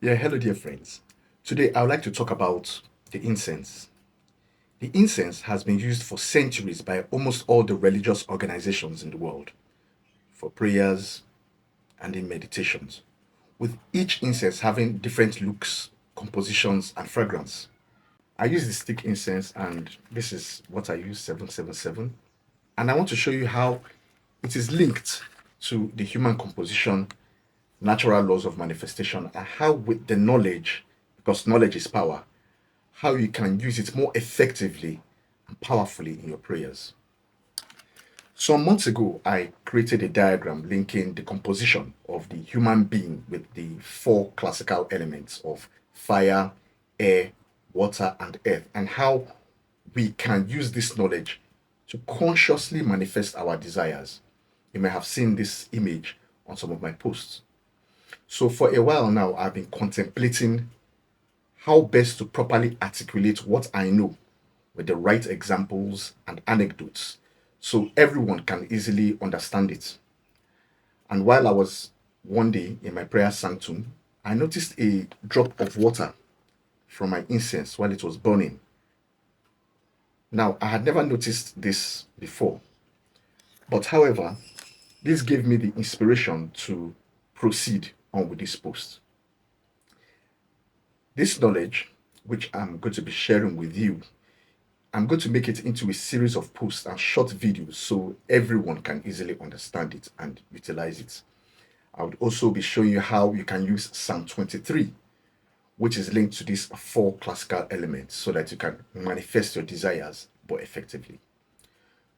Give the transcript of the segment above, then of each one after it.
Yeah, hello, dear friends. Today, I would like to talk about the incense. The incense has been used for centuries by almost all the religious organizations in the world for prayers and in meditations, with each incense having different looks, compositions, and fragrance. I use the stick incense, and this is what I use 777. And I want to show you how it is linked to the human composition, natural laws of manifestation, and how, with the knowledge, because knowledge is power, how you can use it more effectively and powerfully in your prayers. Some months ago, I created a diagram linking the composition of the human being with the four classical elements of fire, air, water, and earth, and how we can use this knowledge to consciously manifest our desires. You may have seen this image on some of my posts. So, for a while now, I've been contemplating how best to properly articulate what I know with the right examples and anecdotes so everyone can easily understand it. And while I was one day in my prayer sanctum, I noticed a drop of water from my incense while it was burning. Now, I had never noticed this before, but however, this gave me the inspiration to proceed on with this post. This knowledge, which I'm going to be sharing with you, I'm going to make it into a series of posts and short videos so everyone can easily understand it and utilize it. I would also be showing you how you can use Psalm 23, which is linked to these four classical elements so that you can manifest your desires more effectively.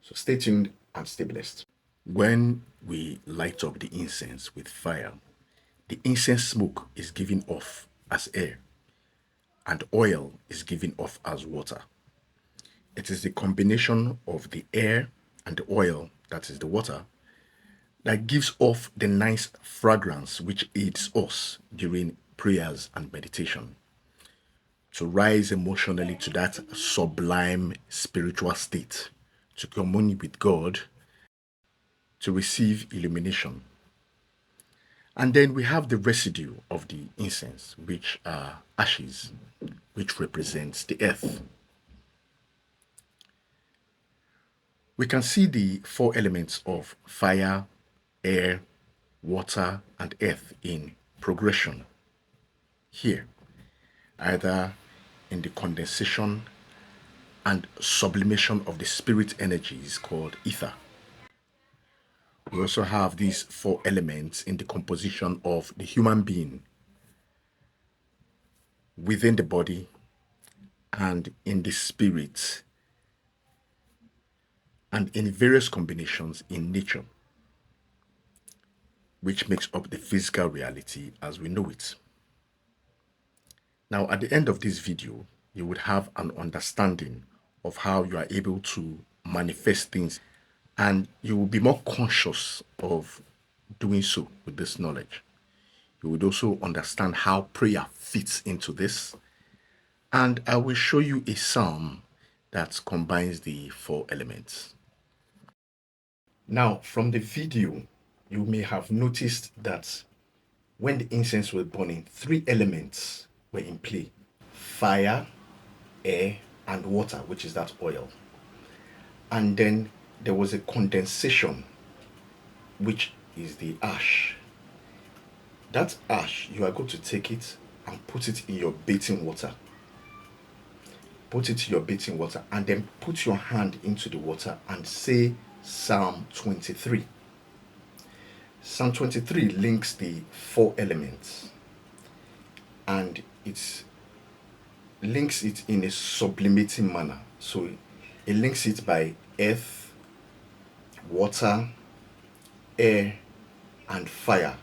So stay tuned and stay blessed. When we light up the incense with fire, the incense smoke is given off as air and oil is given off as water. It is the combination of the air and the oil, that is the water, that gives off the nice fragrance which aids us during prayers and meditation to rise emotionally to that sublime spiritual state, to commune with God, to receive illumination. And then we have the residue of the incense, which are ashes, which represents the earth. We can see the four elements of fire, air, water, and earth in progression here, either in the condensation and sublimation of the spirit energies called ether. We also have these four elements in the composition of the human being within the body and in the spirit and in various combinations in nature, which makes up the physical reality as we know it. Now, at the end of this video, you would have an understanding of how you are able to manifest things, and you will be more conscious of doing so with this knowledge. You would also understand how prayer fits into this, and I will show you a psalm that combines the four elements. Now, from the video, you may have noticed that when the incense was burning, three elements were in play: fire, air, and water, which is that oil. And then there was a condensation, which is the ash. That ash, you are going to take it and put it in your bathing water. Put it in your bathing water and then put your hand into the water and say Psalm 23. Psalm 23 links the four elements and it links it in a sublimating manner. So it links it by earth, water, air, and fire,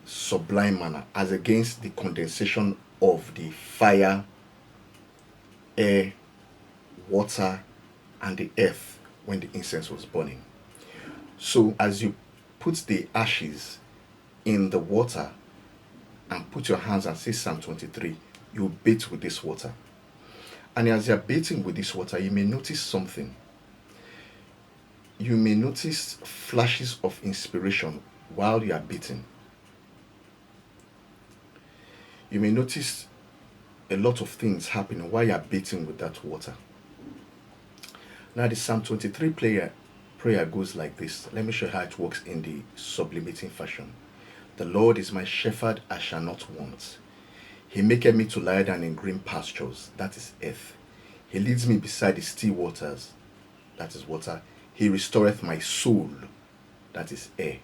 sublime manner, as against the condensation of the fire, air, water, and the earth when the incense was burning. So as you put the ashes in the water and put your hands and say Psalm 23, you bathe with this water. And as you're bathing with this water, you may notice something. You may notice flashes of inspiration while you are bathing. you may notice a lot of things happening while you're bathing with that water. Now, the Psalm 23 prayer goes like this. Let me show you how it works in the sublimating fashion. The Lord is my shepherd, I shall not want. He maketh me to lie down in green pastures, that is earth. He leads me beside the still waters, that is water. He restoreth my soul, that is air.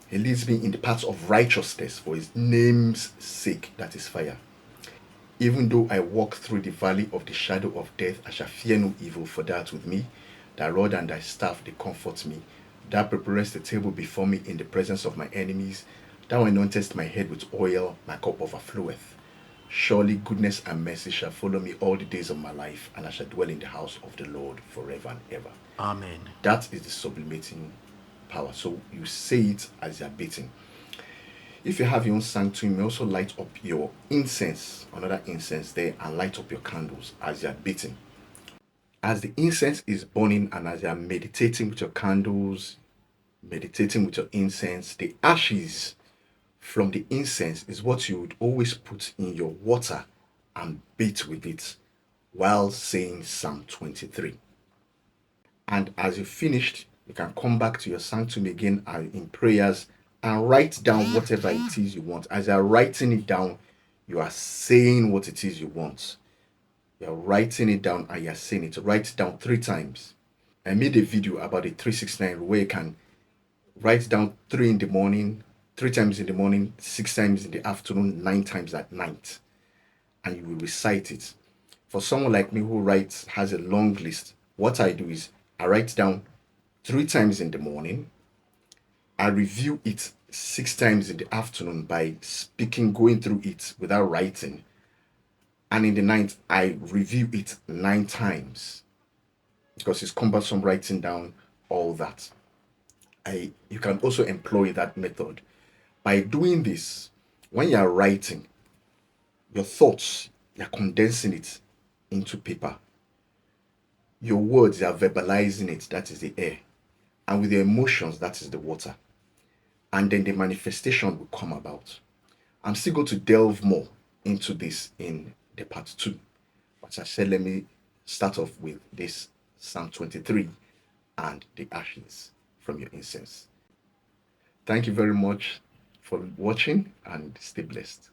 He leads me in the paths of righteousness for his name's sake, that is fire. Even though I walk through the valley of the shadow of death, I shall fear no evil, for thou art with me. Thy rod and thy staff, they comfort me. Thou preparest the table before me in the presence of my enemies. Thou anointest my head with oil, my cup overfloweth. Surely goodness and mercy shall follow me all the days of my life, and I shall dwell in the house of the Lord forever and ever. Amen. That is the sublimating power. So you say it as you're bathing. If you have your own sanctuary, you may also light up your incense, another incense there, and light up your candles as you're bathing. As the incense is burning and as you're meditating with your candles, meditating with your incense, the ashes from the incense is what you would always put in your water and bathe with it while saying Psalm 23. And as you finished, you can come back to your sanctum again in prayers and write down whatever it is you want. As you're writing it down, you are saying what it is you want. You're writing it down and you're saying it. Write it down 3 times. I made a video about the 369 where you can write down 3 in the morning, 3 times in the morning, 6 times in the afternoon, 9 times at night, and you will recite it. For someone like me who writes, has a long list, what I do is I write down 3 times in the morning. I review it 6 times in the afternoon by speaking, going through it without writing. And in the night, I review it 9 times because it's cumbersome writing down all that. You can also employ that method. By doing this, when you are writing your thoughts, you're condensing it into paper. Your words, you are verbalizing it, that is the air. And with your emotions, that is the water. And then the manifestation will come about. I'm still going to delve more into this in the part 2. But as I said, let me start off with this Psalm 23 and the ashes from your incense. Thank you very much for watching and stay blessed.